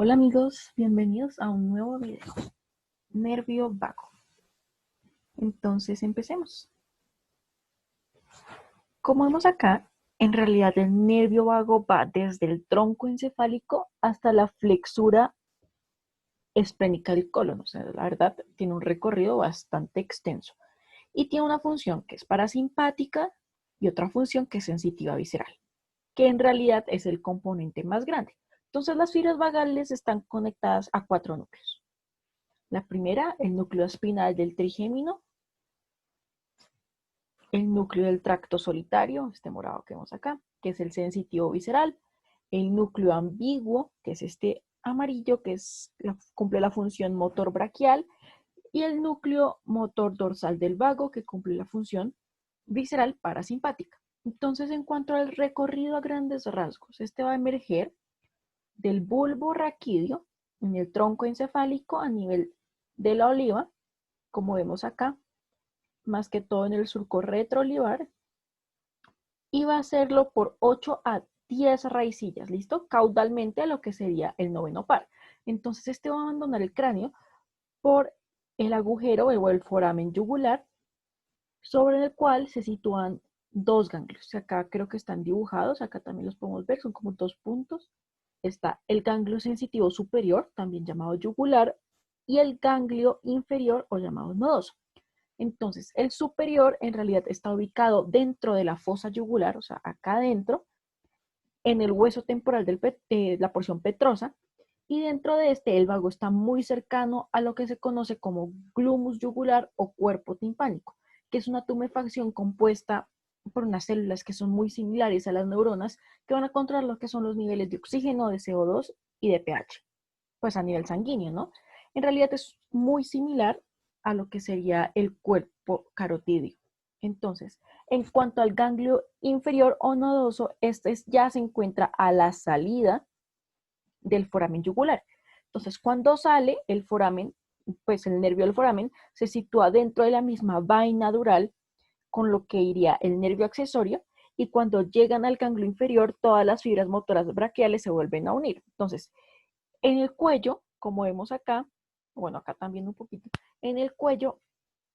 Hola amigos, bienvenidos a un nuevo video, nervio vago. Entonces empecemos. Como vemos acá, en realidad el nervio vago va desde el tronco encefálico hasta la flexura esplénica del colon. O sea, la verdad tiene un recorrido bastante extenso y tiene una función que es parasimpática y otra función que es sensitiva visceral, que en realidad es el componente más grande. Entonces las fibras vagales están conectadas a cuatro núcleos. La primera, el núcleo espinal del trigémino, el núcleo del tracto solitario, este morado que vemos acá, que es el sensitivo visceral, el núcleo ambiguo, que es este amarillo, que cumple la función motor braquial, y el núcleo motor dorsal del vago, que cumple la función visceral parasimpática. Entonces, en cuanto al recorrido a grandes rasgos, este va a emerger del bulbo raquídeo en el tronco encefálico a nivel de la oliva, como vemos acá, más que todo en el surco retroolivar, y va a hacerlo por 8 a 10 raicillas, ¿listo? Caudalmente a lo que sería el noveno par. Entonces este va a abandonar el cráneo por el agujero o el foramen yugular, sobre el cual se sitúan dos ganglios. Acá creo que están dibujados, acá también los podemos ver, son como dos puntos. Está el ganglio sensitivo superior, también llamado yugular, y el ganglio inferior o llamado nodoso. Entonces, el superior en realidad está ubicado dentro de la fosa yugular, o sea, acá adentro, en el hueso temporal de la porción petrosa, y dentro de este el vago está muy cercano a lo que se conoce como glumus yugular o cuerpo timpánico, que es una tumefacción compuesta por unas células que son muy similares a las neuronas, que van a controlar lo que son los niveles de oxígeno, de CO2 y de pH, pues a nivel sanguíneo, ¿no? En realidad es muy similar a lo que sería el cuerpo carotídeo. Entonces, en cuanto al ganglio inferior o nodoso, este ya se encuentra a la salida del foramen yugular. Entonces, cuando sale el foramen, pues el nervio del foramen se sitúa dentro de la misma vaina dural, con lo que iría el nervio accesorio, y cuando llegan al ganglio inferior, todas las fibras motoras braquiales se vuelven a unir. Entonces, en el cuello, como vemos acá, bueno, acá también un poquito, en el cuello,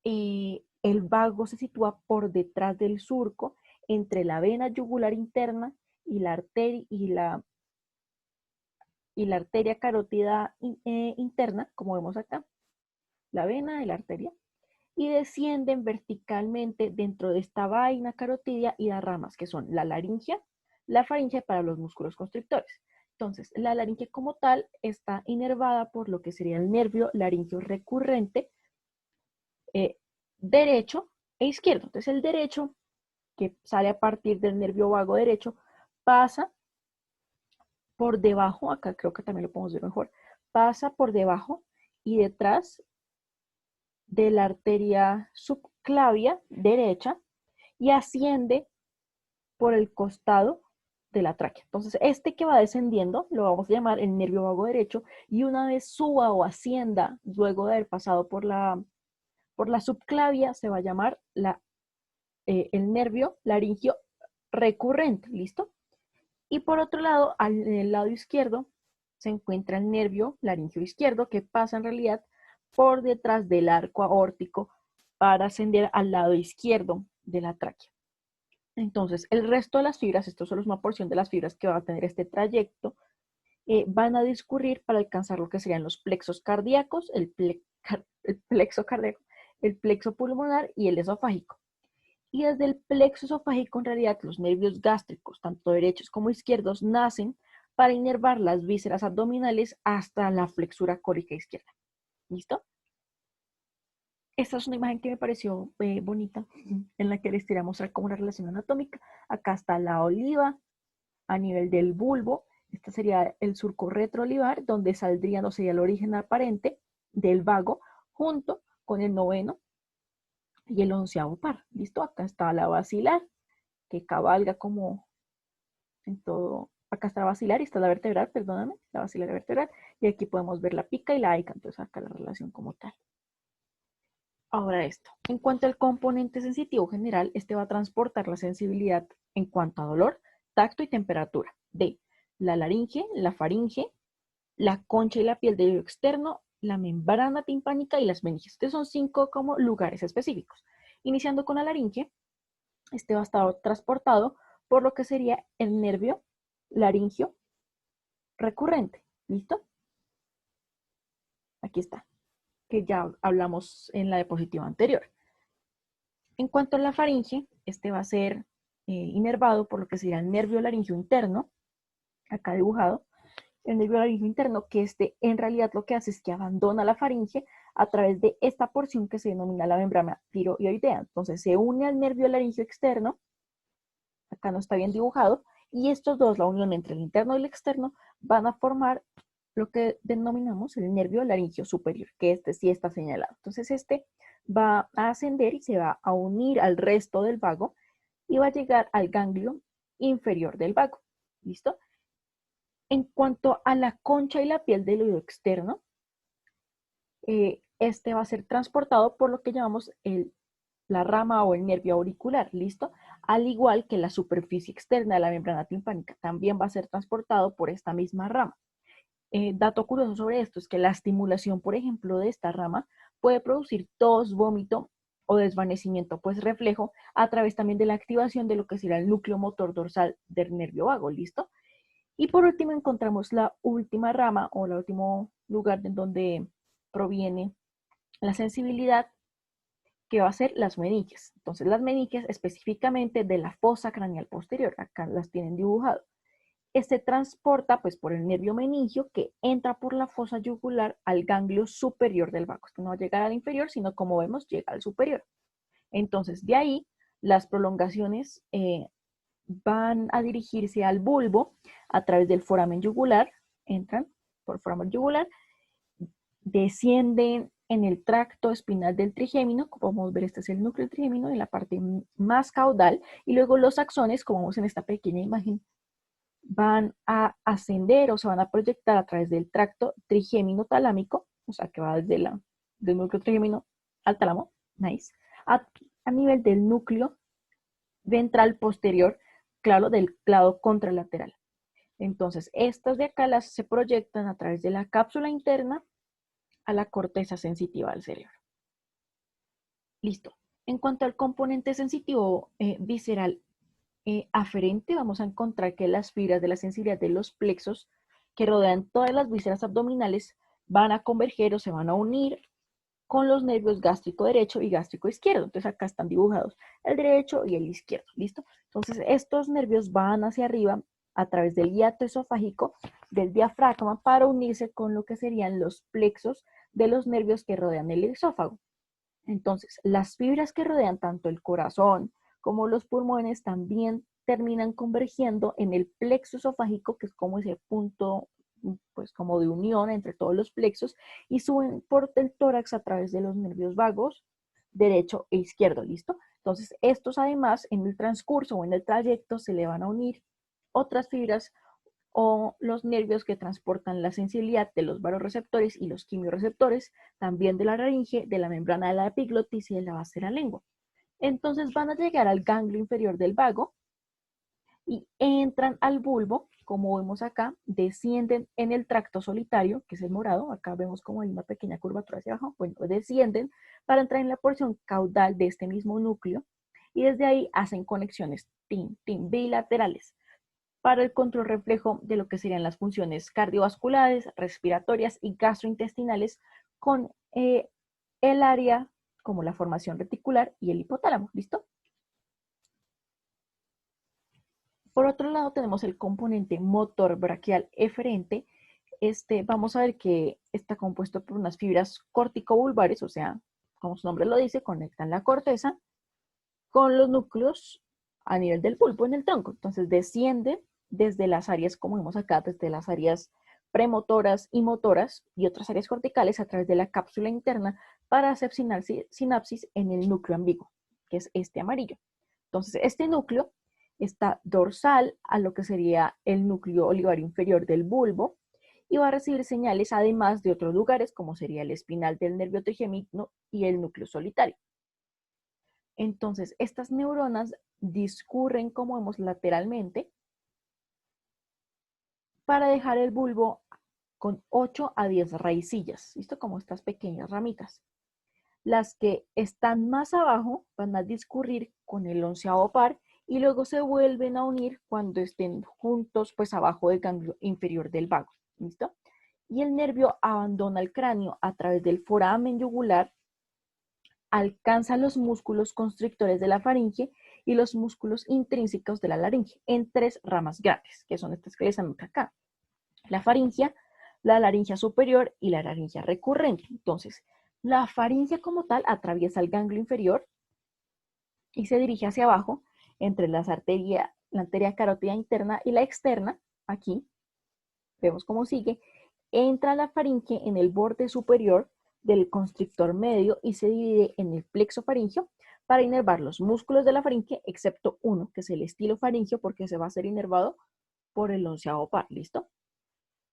el vago se sitúa por detrás del surco, entre la vena yugular interna y la arteria, y la arteria carótida interna, como vemos acá, la vena y la arteria, y descienden verticalmente dentro de esta vaina carotidia y las ramas, que son la faringe para los músculos constrictores. Entonces, la laringe como tal está inervada por lo que sería el nervio laringio recurrente eh, derecho e izquierdo. Entonces, el derecho, que sale a partir del nervio vago derecho, pasa por debajo, acá creo que también lo podemos ver mejor, pasa por debajo y detrás de la arteria subclavia derecha y asciende por el costado de la tráquea. Entonces, este que va descendiendo lo vamos a llamar el nervio vago derecho, y una vez suba o ascienda, luego de haber pasado por la subclavia, se va a llamar el nervio laringio recurrente, ¿listo? Y por otro lado, en el lado izquierdo, se encuentra el nervio laringio izquierdo, que pasa en realidad por detrás del arco aórtico para ascender al lado izquierdo de la tráquea. Entonces, el resto de las fibras, esto solo es una porción de las fibras que va a tener este trayecto, van a discurrir para alcanzar lo que serían los plexos cardíacos, el plexo cardíaco, el plexo pulmonar y el esofágico. Y desde el plexo esofágico, en realidad, los nervios gástricos, tanto derechos como izquierdos, nacen para inervar las vísceras abdominales hasta la flexura córica izquierda. ¿Listo? Esta es una imagen que me pareció bonita, en la que les quería mostrar como una relación anatómica. Acá está la oliva a nivel del bulbo. Este sería el surco retroolivar, donde saldría, no sería el origen aparente del vago, junto con el noveno y el onceavo par. ¿Listo? Acá está la basilar, que cabalga como en todo. Acá está la basilar y está la vertebral, perdóname, la basilar vertebral. Y aquí podemos ver la pica y la aica, entonces acá la relación como tal. Ahora esto, en cuanto al componente sensitivo general, este va a transportar la sensibilidad en cuanto a dolor, tacto y temperatura de la laringe, la faringe, la concha y la piel del oído externo, la membrana timpánica y las meninges. Estos son 5 como lugares específicos. Iniciando con la laringe, este va a estar transportado por lo que sería el nervio laringio recurrente. ¿Listo? Aquí está, que ya hablamos en la diapositiva anterior. En cuanto a la faringe, este va a ser inervado por lo que sería el nervio laringio interno, acá dibujado, el nervio laringio interno, que este en realidad lo que hace es que abandona la faringe a través de esta porción que se denomina la membrana tiroidea. Entonces se une al nervio laringio externo, acá no está bien dibujado, y estos dos, la unión entre el interno y el externo, van a formar lo que denominamos el nervio laringio superior, que este sí está señalado. Entonces este va a ascender y se va a unir al resto del vago y va a llegar al ganglio inferior del vago. ¿Listo? En cuanto a la concha y la piel del oído externo, este va a ser transportado por lo que llamamos la rama o el nervio auricular, ¿listo? Al igual que la superficie externa de la membrana timpánica, también va a ser transportado por esta misma rama. Dato curioso sobre esto es que la estimulación, por ejemplo, de esta rama puede producir tos, vómito o desvanecimiento, pues reflejo a través también de la activación de lo que será el núcleo motor dorsal del nervio vago, ¿listo? Y por último encontramos la última rama o el último lugar de donde proviene la sensibilidad, que va a ser las meninges. Entonces las meninges específicamente de la fosa craneal posterior, acá las tienen dibujado. Este transporta pues por el nervio meningio que entra por la fosa yugular al ganglio superior del vago. Esto no va a llegar al inferior, sino como vemos llega al superior. Entonces de ahí las prolongaciones van a dirigirse al bulbo a través del foramen yugular, entran por foramen yugular, descienden en el tracto espinal del trigémino, como podemos ver, este es el núcleo del trigémino en la parte más caudal, y luego los axones, como vemos en esta pequeña imagen, van a ascender o se van a proyectar a través del tracto trigémino talámico, o sea que va desde del núcleo trigémino al tálamo, nice, a nivel del núcleo ventral posterior, claro, del lado contralateral. Entonces, estas de acá las se proyectan a través de la cápsula interna a la corteza sensitiva del cerebro. Listo. En cuanto al componente sensitivo visceral aferente, vamos a encontrar que las fibras de la sensibilidad de los plexos que rodean todas las vísceras abdominales van a converger o se van a unir con los nervios gástrico derecho y gástrico izquierdo. Entonces acá están dibujados el derecho y el izquierdo, ¿listo? Entonces estos nervios van hacia arriba a través del hiato esofágico del diafragma para unirse con lo que serían los plexos de los nervios que rodean el esófago. Entonces, las fibras que rodean tanto el corazón como los pulmones también terminan convergiendo en el plexo esofágico, que es como ese punto, pues como de unión entre todos los plexos, y suben por el tórax a través de los nervios vagos derecho e izquierdo, ¿listo? Entonces, estos además en el transcurso o en el trayecto se le van a unir otras fibras o los nervios que transportan la sensibilidad de los baroreceptores y los quimiorreceptores, también de la laringe, de la membrana de la epiglotis y de la base de la lengua. Entonces van a llegar al ganglio inferior del vago y entran al bulbo, como vemos acá, descienden en el tracto solitario, que es el morado, acá vemos como hay una pequeña curvatura hacia abajo, bueno, descienden para entrar en la porción caudal de este mismo núcleo y desde ahí hacen conexiones bilaterales para el control reflejo de lo que serían las funciones cardiovasculares, respiratorias y gastrointestinales con el área como la formación reticular y el hipotálamo. ¿Listo? Por otro lado tenemos el componente motor braquial eferente. Vamos a ver que está compuesto por unas fibras corticobulbares, o sea, como su nombre lo dice, conectan la corteza con los núcleos a nivel del bulbo en el tronco. Entonces descienden desde las áreas, como vemos acá, desde las áreas premotoras y motoras y otras áreas corticales a través de la cápsula interna para hacer sinapsis en el núcleo ambiguo, que es este amarillo. Entonces este núcleo está dorsal a lo que sería el núcleo olivario inferior del bulbo y va a recibir señales además de otros lugares como sería el espinal del nervio trigémino y el núcleo solitario. Entonces, estas neuronas discurren, como vemos, lateralmente para dejar el bulbo con 8 a 10 raicillas, ¿listo? Como estas pequeñas ramitas. Las que están más abajo van a discurrir con el 11º par y luego se vuelven a unir cuando estén juntos, pues abajo del ganglio inferior del vago, ¿listo? Y el nervio abandona el cráneo a través del foramen yugular, alcanza los músculos constrictores de la faringe y los músculos intrínsecos de la laringe en 3 ramas grandes, que son estas que les anoto acá. La faringia, la laringia superior y la laringia recurrente. Entonces, la faringia como tal atraviesa el ganglio inferior y se dirige hacia abajo entre la arteria carótida interna y la externa. Aquí vemos cómo sigue. Entra la faringe en el borde superior del constrictor medio y se divide en el plexo faringio para inervar los músculos de la faringe, excepto uno, que es el estilo faringio, porque se va a ser inervado por el 11º par. ¿Listo?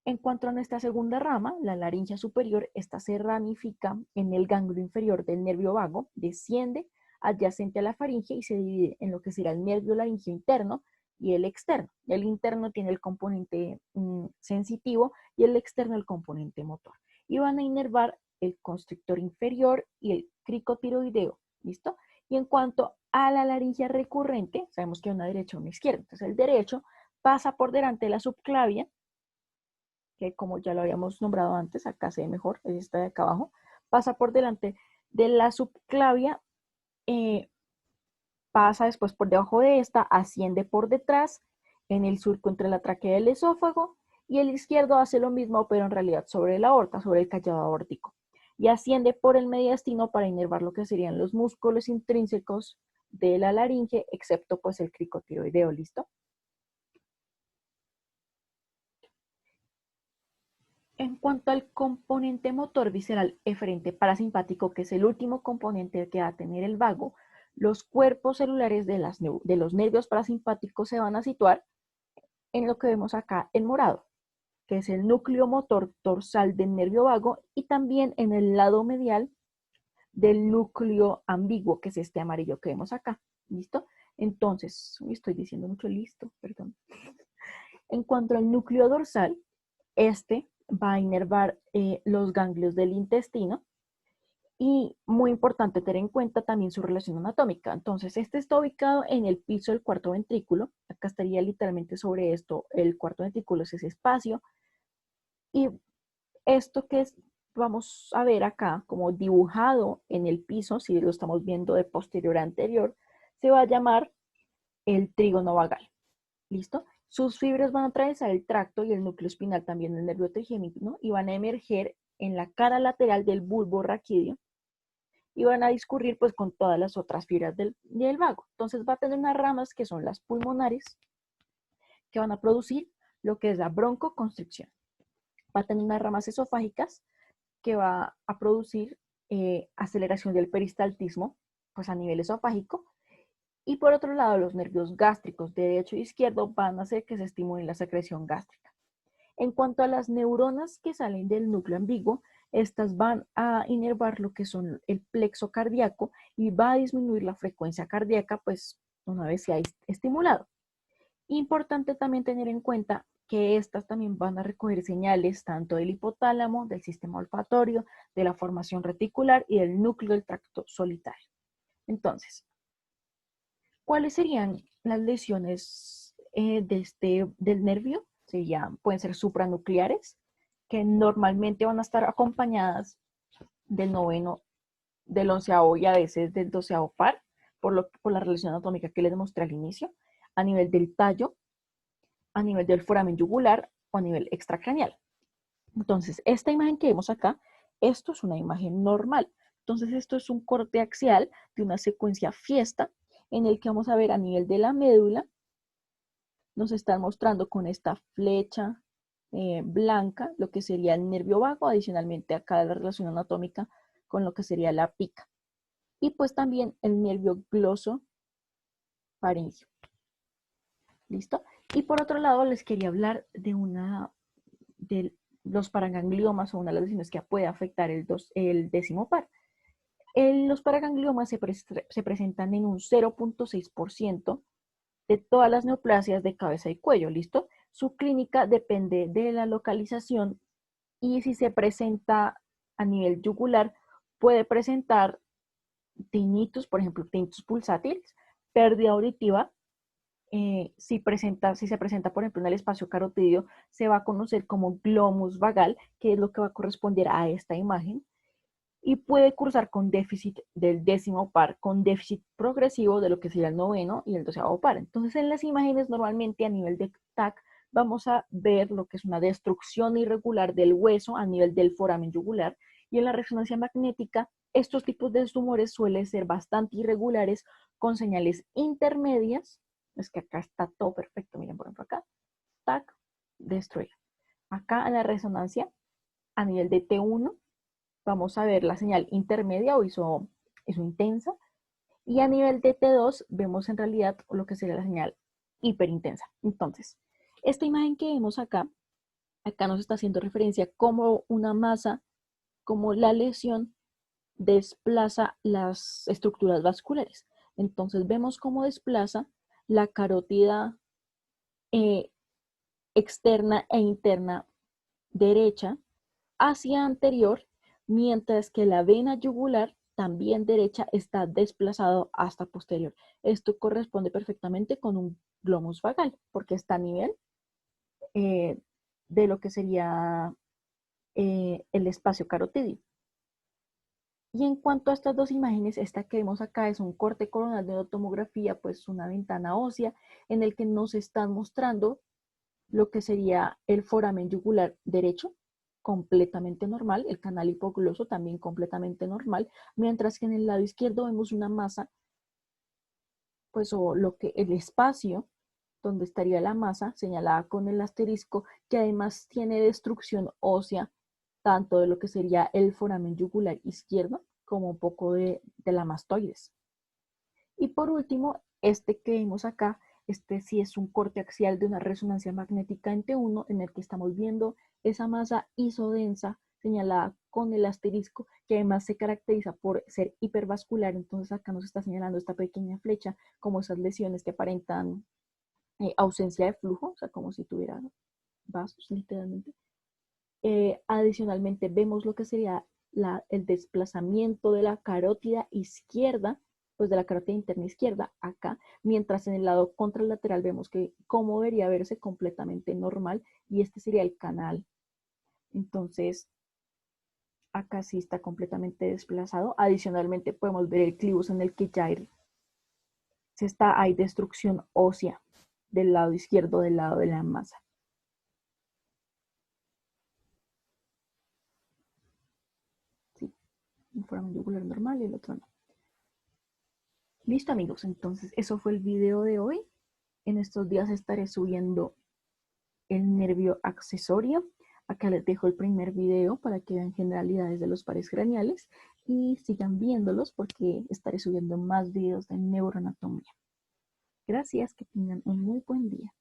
En cuanto a nuestra segunda rama, la laringe superior, esta se ramifica en el ganglio inferior del nervio vago, desciende adyacente a la faringe y se divide en lo que será el nervio laringio interno y el externo. El interno tiene el componente sensitivo y el externo el componente motor. Y van a inervar el constrictor inferior y el cricotiroideo. ¿Listo? Y en cuanto a la laringe recurrente, sabemos que hay una derecha y una izquierda. Entonces el derecho pasa por delante de la subclavia, que como ya lo habíamos nombrado antes, acá se ve mejor, es esta de acá abajo, pasa por delante de la subclavia, pasa después por debajo de esta, asciende por detrás, en el surco entre la tráquea y el esófago, y el izquierdo hace lo mismo, pero en realidad sobre la aorta, sobre el callado aórtico, y asciende por el mediastino para inervar lo que serían los músculos intrínsecos de la laringe, excepto pues el cricotiroideo. ¿Listo? En cuanto al componente motor visceral eferente parasimpático, que es el último componente que va a tener el vago, los cuerpos celulares de los nervios parasimpáticos se van a situar en lo que vemos acá en morado, que es el núcleo motor dorsal del nervio vago, y también en el lado medial del núcleo ambiguo, que es este amarillo que vemos acá. ¿Listo? Entonces, estoy diciendo mucho listo, perdón. En cuanto al núcleo dorsal, este va a inervar los ganglios del intestino, y muy importante tener en cuenta también su relación anatómica. Entonces, este está ubicado en el piso del cuarto ventrículo. Acá estaría literalmente sobre esto. El cuarto ventrículo es ese espacio. Y esto que vamos a ver acá, como dibujado en el piso, si lo estamos viendo de posterior a anterior, se va a llamar el trígono vagal. ¿Listo? Sus fibras van a atravesar el tracto y el núcleo espinal también del nervio trigémino, ¿no? Y van a emerger en la cara lateral del bulbo raquídeo y van a discurrir pues con todas las otras fibras del vago. Entonces va a tener unas ramas que son las pulmonares, que van a producir lo que es la broncoconstricción. Va a tener unas ramas esofágicas que va a producir aceleración del peristaltismo pues a nivel esofágico. Y por otro lado, los nervios gástricos derecho e izquierdo van a hacer que se estimule la secreción gástrica. En cuanto a las neuronas que salen del núcleo ambiguo, estas van a inervar lo que son el plexo cardíaco y va a disminuir la frecuencia cardíaca, pues una vez se ha estimulado. Importante también tener en cuenta que estas también van a recoger señales tanto del hipotálamo, del sistema olfatorio, de la formación reticular y del núcleo del tracto solitario. Entonces, ¿cuáles serían las lesiones del nervio? Pueden ser supranucleares, que normalmente van a estar acompañadas del noveno, del 11º y a veces del 12º par, por la relación anatómica que les demostré al inicio, a nivel del tallo, a nivel del foramen yugular o a nivel extracraneal. Entonces, esta imagen que vemos acá, esto es una imagen normal. Entonces, esto es un corte axial de una secuencia fiesta en el que vamos a ver a nivel de la médula, nos están mostrando con esta flecha blanca lo que sería el nervio vago, adicionalmente acá la relación anatómica con lo que sería la pica. Y pues también el nervio gloso faríngeo. ¿Listo? Y por otro lado les quería hablar de los paragangliomas o una de las lesiones que puede afectar el 10º par. Los paragangliomas se presentan en un 0.6% de todas las neoplasias de cabeza y cuello, ¿listo? Su clínica depende de la localización Y si se presenta a nivel yugular, puede presentar tinnitus, por ejemplo, tinnitus pulsátiles, pérdida auditiva. Si se presenta, por ejemplo, en el espacio carotidio, se va a conocer como glomus vagal, que es lo que va a corresponder a esta imagen, y puede cursar con déficit del 10º par, con déficit progresivo de lo que sería el 9º y el 12º par. Entonces, en las imágenes, normalmente a nivel de TAC, vamos a ver lo que es una destrucción irregular del hueso a nivel del foramen yugular, y en la resonancia magnética, estos tipos de tumores suelen ser bastante irregulares, con señales intermedias. Es que acá está todo perfecto, miren, por ejemplo, acá, TAC, destruir. Acá en la resonancia, a nivel de T1, vamos a ver la señal intermedia o isointensa, y a nivel de T2 vemos en realidad lo que sería la señal hiperintensa. Entonces, esta imagen que vemos acá nos está haciendo referencia como una masa, como la lesión desplaza las estructuras vasculares. Entonces vemos cómo desplaza la carótida eh, externa e interna derecha hacia anterior, mientras que la vena yugular, también derecha, está desplazado hasta posterior. Esto corresponde perfectamente con un glomus vagal, porque está a nivel eh, de lo que sería el espacio carotidio. Y en cuanto a estas dos imágenes, esta que vemos acá es un corte coronal de tomografía, pues una ventana ósea en el que nos están mostrando lo que sería el foramen yugular derecho, completamente normal, el canal hipogloso también completamente normal, mientras que en el lado izquierdo vemos una masa, pues o lo que el espacio donde estaría la masa señalada con el asterisco, que además tiene destrucción ósea, tanto de lo que sería el foramen yugular izquierdo como un poco de la mastoides. Y por último, este que vemos acá, este sí es un corte axial de una resonancia magnética en T1, en el que estamos viendo esa masa isodensa señalada con el asterisco, que además se caracteriza por ser hipervascular. Entonces acá nos está señalando esta pequeña flecha, como esas lesiones que aparentan ausencia de flujo, o sea, como si tuviera vasos, literalmente. Adicionalmente, vemos lo que sería el desplazamiento de la carótida izquierda, pues de la carótida interna izquierda acá, mientras en el lado contralateral vemos que como debería verse completamente normal, y este sería el canal. Entonces, acá sí está completamente desplazado. Adicionalmente, podemos ver el clivus en el que ya hay destrucción ósea del lado izquierdo, del lado de la masa. Sí, un foramen yugular normal y el otro no. Listo, amigos, entonces eso fue el video de hoy. En estos días estaré subiendo el nervio accesorio. Acá les dejo el primer video para que vean generalidades de los pares craneales y sigan viéndolos porque estaré subiendo más videos de neuroanatomía. Gracias, que tengan un muy buen día.